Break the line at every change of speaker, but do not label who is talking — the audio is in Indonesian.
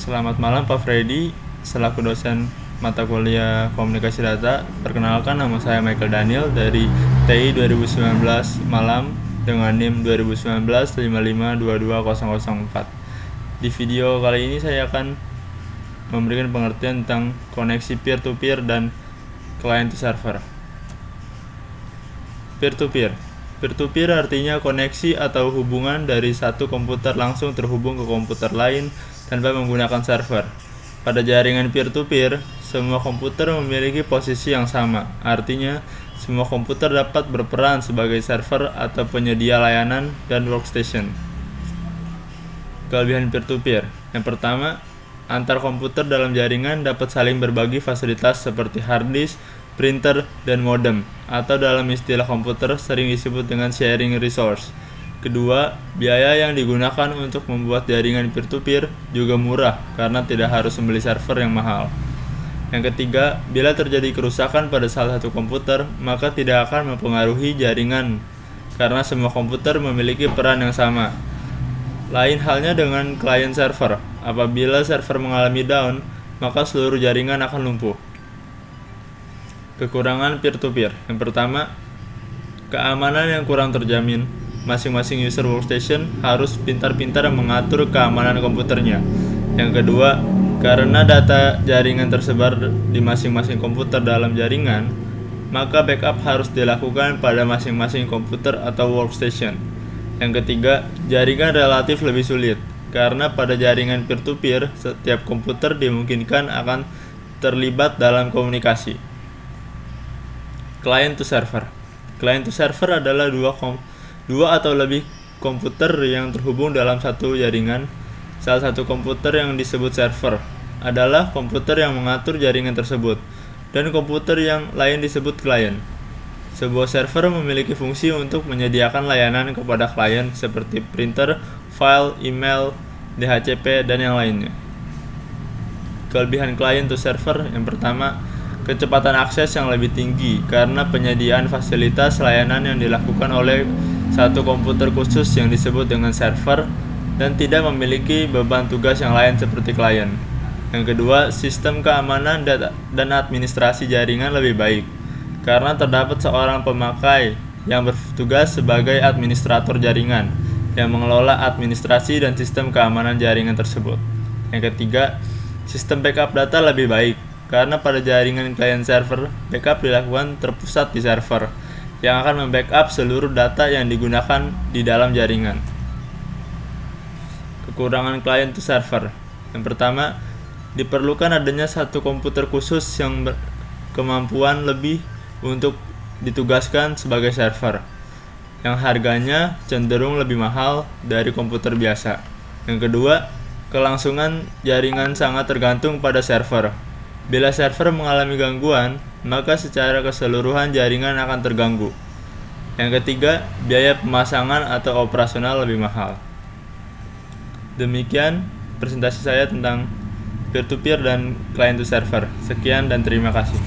Selamat malam Pak Freddy, selaku dosen mata kuliah Komunikasi Data. Perkenalkan, nama saya Michael Daniel dari TI 2019 Malam dengan NIM 2019-5522-004. Di video kali ini saya akan memberikan pengertian tentang koneksi peer-to-peer dan client-to-server. Peer-to-peer. Peer-to-peer artinya koneksi atau hubungan dari satu komputer langsung terhubung ke komputer lain tanpa menggunakan server. Pada jaringan peer-to-peer, semua komputer memiliki posisi yang sama. Artinya, semua komputer dapat berperan sebagai server atau penyedia layanan dan workstation. Kelebihan peer-to-peer. Yang pertama, antar komputer dalam jaringan dapat saling berbagi fasilitas seperti hard disk, printer, dan modem, atau dalam istilah komputer sering disebut dengan sharing resource. Kedua, biaya yang digunakan untuk membuat jaringan peer-to-peer juga murah karena tidak harus membeli server yang mahal. Yang ketiga, bila terjadi kerusakan pada salah satu komputer, maka tidak akan mempengaruhi jaringan karena semua komputer memiliki peran yang sama. Lain halnya dengan client server. Apabila server mengalami down, maka seluruh jaringan akan lumpuh. Kekurangan peer-to-peer. Yang pertama, keamanan yang kurang terjamin. Masing-masing user workstation harus pintar-pintar mengatur keamanan komputernya. Yang kedua, karena data jaringan tersebar di masing-masing komputer dalam jaringan, maka backup harus dilakukan pada masing-masing komputer atau workstation. Yang ketiga, jaringan relatif lebih sulit. Karena pada jaringan peer-to-peer, setiap komputer dimungkinkan akan terlibat dalam komunikasi. Client to server. Client to server adalah dua atau lebih komputer yang terhubung dalam satu jaringan. Salah satu komputer yang disebut server adalah komputer yang mengatur jaringan tersebut, dan komputer yang lain disebut client. Sebuah server memiliki fungsi untuk menyediakan layanan kepada klien seperti printer, file, email, DHCP, dan yang lainnya. Kelebihan client to server. Yang pertama, kecepatan akses yang lebih tinggi karena penyediaan fasilitas layanan yang dilakukan oleh satu komputer khusus yang disebut dengan server dan tidak memiliki beban tugas yang lain seperti klien. Yang kedua, sistem keamanan dan administrasi jaringan lebih baik karena terdapat seorang pemakai yang bertugas sebagai administrator jaringan yang mengelola administrasi dan sistem keamanan jaringan tersebut. Yang ketiga, sistem backup data lebih baik karena pada jaringan client server, backup dilakukan terpusat di server yang akan membackup seluruh data yang digunakan di dalam jaringan. Kekurangan client to server. Yang pertama, diperlukan adanya satu komputer khusus yang berkemampuan lebih untuk ditugaskan sebagai server, yang harganya cenderung lebih mahal dari komputer biasa. Yang kedua, kelangsungan jaringan sangat tergantung pada server. Bila server mengalami gangguan, maka secara keseluruhan jaringan akan terganggu. Yang ketiga, biaya pemasangan atau operasional lebih mahal. Demikian presentasi saya tentang peer-to-peer dan client to server. Sekian dan terima kasih.